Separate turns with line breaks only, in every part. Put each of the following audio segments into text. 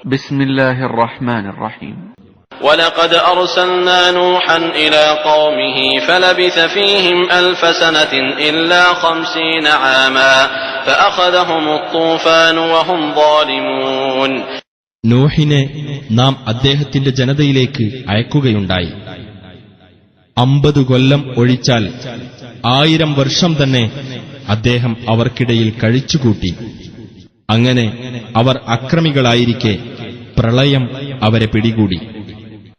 ബിസ്മില്ലാഹിർ റഹ്മാനിർ റഹീം.
ولقد أرسلنا نوحا إلى قومه فلبث فيهم 1000 سنة إلا 50 عاما فأخذهم الطوفان وهم ظالمون.
നൂഹിനെ നാം അദ്ദേഹത്തിന്റെ ജനതയിലേക്ക് അയക്കുകയുണ്ടായി. 50 കൊല്ലം ഒഴിച്ചാൽ 1000 വർഷം തന്നെ അദ്ദേഹം അവർക്കിടയിൽ കഴിച്ചുകൂട്ടി. അങ്ങനെ അവർ അക്രമികളായിരിക്കെ പ്രളയം അവരെ പിടികൂടി.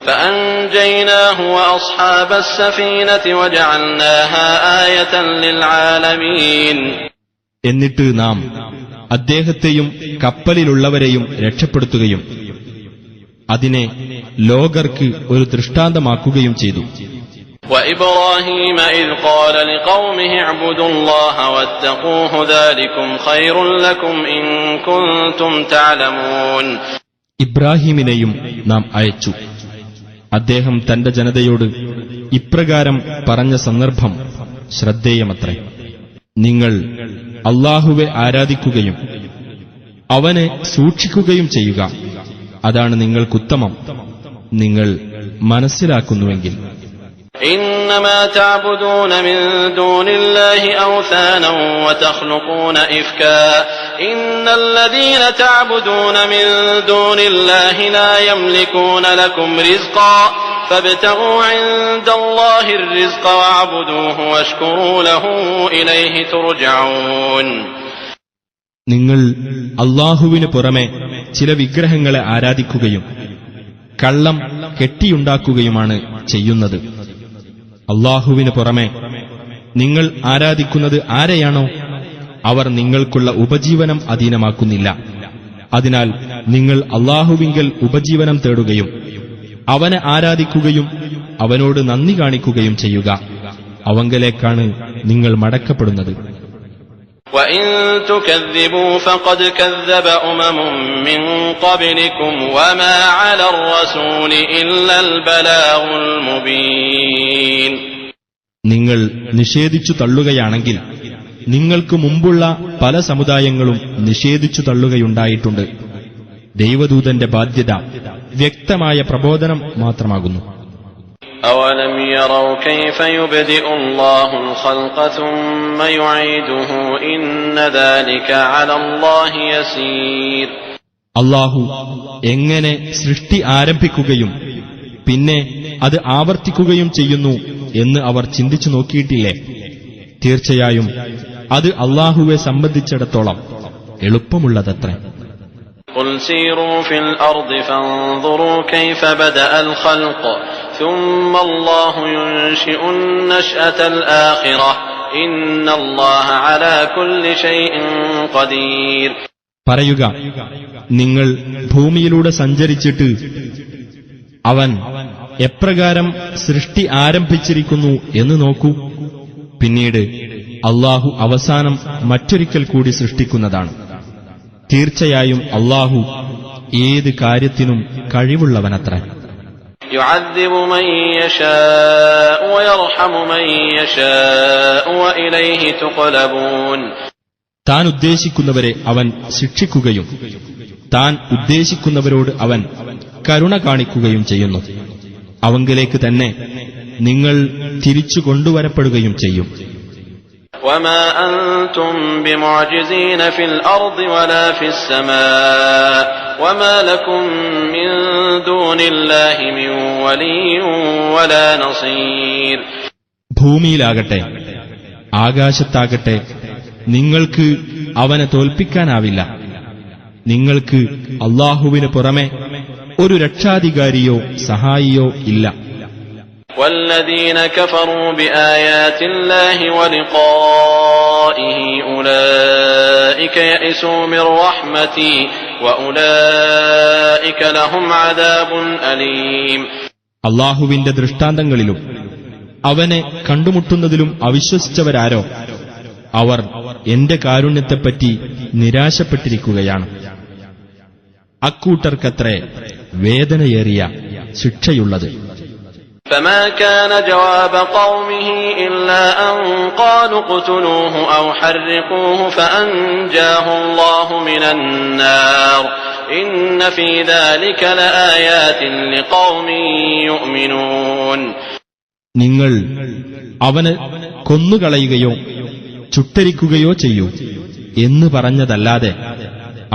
فأنجيناه وأصحاب السفينة وجعلناها آية للعالمين.
എന്നിട്ട് നാം അദ്ദേഹത്തെയും കപ്പലിലുള്ളവരെയും രക്ഷപ്പെടുത്തുകയും അതിനെ ലോകർക്ക് ഒരു ദൃഷ്ടാന്തമാക്കുകയും ചെയ്തു.
وإبراهيم إذ قال لقومه اعبدوا الله واتقوه ذلكم خير لكم إن كنتم تعلمون.
ഇബ്രാഹിമിനെയും നാം അയച്ചു. അദ്ദേഹം തന്റെ ജനതയോട് ഇപ്രകാരം പറഞ്ഞ സന്ദർഭം ശ്രദ്ധേയമത്രേ. നിങ്ങൾ അല്ലാഹുവെ ആരാധിക്കുകയും അവനെ സൂക്ഷിക്കുകയും ചെയ്യുക, അതാണ് നിങ്ങൾക്കുത്തമം, നിങ്ങൾ മനസ്സിലാക്കുന്നുവെങ്കിൽ.
إنما تعبدون من دون الله أوثانا وتخلقون إفكا إن الذين تعبدون من دون الله لا يملكون لكم رزقا فابتغوا عند الله الرزق واعبدوه واشكروا له إليه ترجعون.
നിങ്ങൾ അല്ലാഹുവിന് പുറമെ ചില വിഗ്രഹങ്ങളെ ആരാധിക്കുകയും കള്ളം കെട്ടിയുണ്ടാക്കുകയുമാണ് ചെയ്യുന്നത്. അല്ലാഹുവിന് പുറമെ നിങ്ങൾ ആരാധിക്കുന്നത് ആരെയാണോ അവർ നിങ്ങൾക്കുള്ള ഉപജീവനം അധീനമാക്കുന്നില്ല. അതിനാൽ നിങ്ങൾ അല്ലാഹുവിങ്കൽ ഉപജീവനം തേടുകയും അവനെ ആരാധിക്കുകയും അവനോട് നന്ദി കാണിക്കുകയും ചെയ്യുക. അവങ്കലേക്കാണ് നിങ്ങൾ മടക്കപ്പെടുന്നത്.
وَإِن تُكَذِّبُوا فَقَدْ كَذَّبَ أُمَمٌ مِّن قَبْلِكُمْ وَمَا عَلَى الرَّسُولِ إِلَّا الْبَلَاغُ الْمُبِينُ. നിങ്ങൾ നിഷേധിച്ചു തള്ളുകയാണെങ്കിൽ നിങ്ങൾക്ക് മുമ്പുള്ള പല സമുദായങ്ങളും നിഷേധിച്ചു തള്ളുകയുണ്ടായിട്ടുണ്ട്. ദൈവദൂതന്റെ ബാധ്യത വ്യക്തമായ പ്രബോധനം മാത്രമാകുന്നു. أَوَلَمْ يَرَوْا كَيْفَ يُبْدِئُ اللَّهُ الْخَلْقَ ثُمَّ يُعِيدُهُ إِنَّ ذَلِكَ عَلَى اللَّهِ يَسِيرٌ.
അല്ലാഹു എങ്ങനെ സൃഷ്ടി ആരംഭിക്കുകയും പിന്നെ അത് ആവർത്തിക്കുകയും ചെയ്യുന്നു എന്ന് അവർ ചിന്തിച്ചു നോക്കിയിട്ടില്ലേ? തീർച്ചയായും അത് അല്ലാഹുവെ സംബന്ധിച്ചിടത്തോളം എളുപ്പമുള്ളതത്രേ.
قُلْ سِيرُوا فِي الْأَرْضِ فَانظُرُوا كَيْفَ بَدَأَ الْخَلْقَ ثُمَّ اللَّهُ يُنشِئُ النَّشْأَةَ الْآخِرَةَ إِنَّ اللَّهَ عَلَى كُلِّ شَيْءٍ قَدِيرٌ.
പറയുക, നിങ്ങൾ ഭൂമിയിലൂടെ സഞ്ചരിച്ചിട്ട് അവൻ എപ്രകാരം സൃഷ്ടി ആരംഭിച്ചിരിക്കുന്നു എന്ന് നോക്കൂ. പിന്നീട് അല്ലാഹു അവസാനം മറ്റൊരിക്കൽ കൂടി സൃഷ്ടിക്കുന്നതാണ്. തീർച്ചയായും അല്ലാഹു ഏത് കാര്യത്തിനും കഴിവുള്ളവനത്ര.
يُعَذِّبُ مَن يَشَاءُ وَيَرْحَمُ مَن يَشَاءُ وَإِلَيْهِ تُقْلَبُونَ.
താൻ ഉദ്ദേശിക്കുന്നവരെ അവൻ ശിക്ഷിക്കുകയും താൻ ഉദ്ദേശിക്കുന്നവരോട് അവൻ കരുണ കാണിക്കുകയും ചെയ്യുന്നു. അവങ്കലേക്ക് തന്നെ നിങ്ങൾ തിരിച്ചു കൊണ്ടുവരപ്പെടുകയും ചെയ്യും.
وَمَا أَنْتُمْ بِمُعْجِزِينَ فِي الْأَرْضِ وَلَا فِي السَّمَاءِ وَمَا لَكُمْ مِنْ دُونِ اللَّهِ مِنْ وَلِيٍّ وَلَا نَصِيرٍ.
ഭൂമിയിലാകട്ടെ ആകാശത്താകട്ടെ നിങ്ങൾക്ക് അവനെ തോൽപ്പിക്കാനാവില്ല. നിങ്ങൾക്ക് അല്ലാഹുവിന് പുറമെ ഒരു രക്ഷാധികാരിയോ സഹായിയോ ഇല്ല.
وَالَّذِينَ كَفَرُوا بِآيَاتِ اللَّهِ وَلِقَائِهِ أُولَئِكَ يَئِسُوا مِنْ رَحْمَتِي وَأُولَئِكَ لَهُمْ عَذَابٌ أَلِيمٌ.
അല്ലാഹുവിന്റെ ദൃഷ്ടാന്തങ്ങളിലും അവനെ കണ്ടുമുട്ടുന്നതിലും അവിശ്വസിച്ചവരാരോ അവർ എന്റെ കാരുണ്യത്തെപ്പറ്റി നിരാശപ്പെട്ടിരിക്കുകയാണ്. അക്കൂട്ടർക്കത്രേ വേദനയേറിയ ശിക്ഷയുള്ളത്.
فما كان جواب قومه إلا أن قالوا اقتلوه أو حرقوه فأنجاه الله من النار ഇന്ന ഫീ ദാലിക ലആയാതിൻ ലിഖൗമിൻ യുഅ്മിനൂൻ.
നിങ്ങൾ അവന് കൊന്നുകളയുകയോ ചുട്ടരിക്കുകയോ ചെയ്യൂ എന്ന് പറഞ്ഞതല്ലാതെ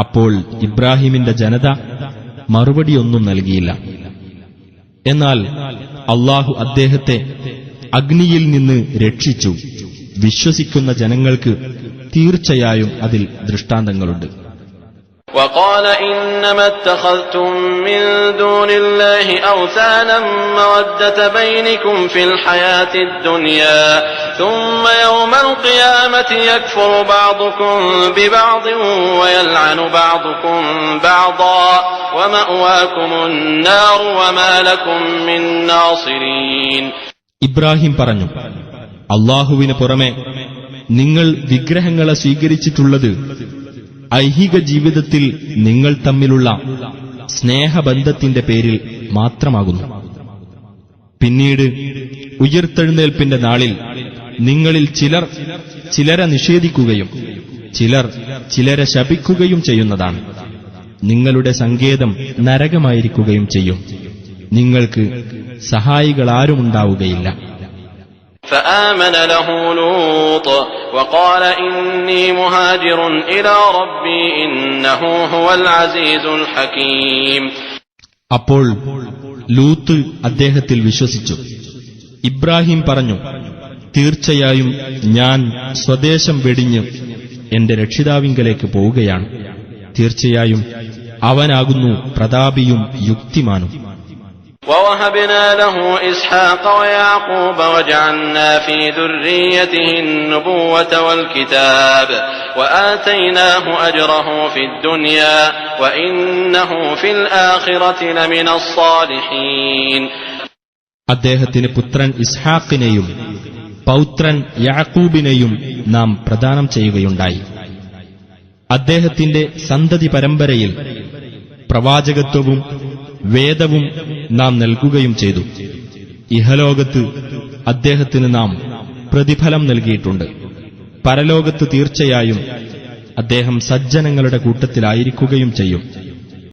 അപ്പോൾ ഇബ്രാഹിമിന്റെ ജനത മറുപടിയൊന്നും നൽകിയില്ല. എന്നാൽ അല്ലാഹു അദ്ദേഹത്തെ അഗ്നിയിൽ നിന്ന് രക്ഷിച്ചു. വിശ്വസിക്കുന്ന ജനങ്ങൾക്ക് തീർച്ചയായും അതിൽ ദൃഷ്ടാന്തങ്ങളുണ്ട്.
وقال إنما اتخذتم من دون الله أوثانا مودة بينكم في الحياة الدنيا ثم يوم القيامة يكفر بعضكم ببعض ويلعن بعضكم بعضا ومأواكم النار وما لكم من ناصرين.
ഇബ്രാഹിം പറഞ്ഞു, അല്ലാഹുവിന് പുറമെ നിങ്ങൾ വിഗ്രഹങ്ങളെ സ്വീകരിച്ചിട്ടുള്ളത് ഐഹിക ജീവിതത്തിൽ നിങ്ങൾ തമ്മിലുള്ള സ്നേഹബന്ധത്തിന്റെ പേരിൽ മാത്രമാകുന്നു. പിന്നീട് ഉയിർത്തെഴുന്നേൽപ്പിന്റെ നാളിൽ നിങ്ങളിൽ ചിലരെ നിഷേധിക്കുകയും ചിലരെ ശപിക്കുകയും ചെയ്യുന്നതാണ്. നിങ്ങളുടെ സങ്കേതം നരകമായിരിക്കുകയും ചെയ്യും. നിങ്ങൾക്ക് സഹായികളാരുമുണ്ടാവുകയില്ല.
فآمن له لوط وقال إني مهاجر إلى ربي إنه هو العزيز الحكيم.
അപ്പോൾ ലൂത്ത് അദ്ദേഹത്തിൽ വിശ്വസിച്ചു. ഇബ്രാഹിം പറഞ്ഞു, തീർച്ചയായും ഞാൻ സ്വദേശം വെടിഞ്ഞ് എന്റെ രക്ഷിതാവിങ്കലേക്ക് പോവുകയാണ്. തീർച്ചയായും അവനാകുന്നു പ്രതാപിയും യുക്തിമാനും.
ووهبنا له إسحاق ويعقوب وجعلنا في ذريته النبوة والكتاب وآتيناه أجره في الدنيا وإنه في الآخرة لمن الصالحين.
അദ്ദേഹത്തിന് പുത്രൻ ഇസ്ഹാക്കിനെയും പൗത്രൻ യാക്കൂബിനെയും നാം പ്രദാനം ചെയ്യുകയുണ്ടായി. അദ്ദേഹത്തിന്റെ സന്തതി പരമ്പരയിൽ പ്രവാചകത്വവും വേദവും നാം നൽകുകയും ചെയ്തു. ഇഹലോകത്ത് അദ്ദേഹത്തിന് നാം പ്രതിഫലം നൽകിയിട്ടുണ്ട്. പരലോകത്ത് തീർച്ചയായും അദ്ദേഹം സജ്ജനങ്ങളുടെ കൂട്ടത്തിലായിരിക്കുകയും ചെയ്യും.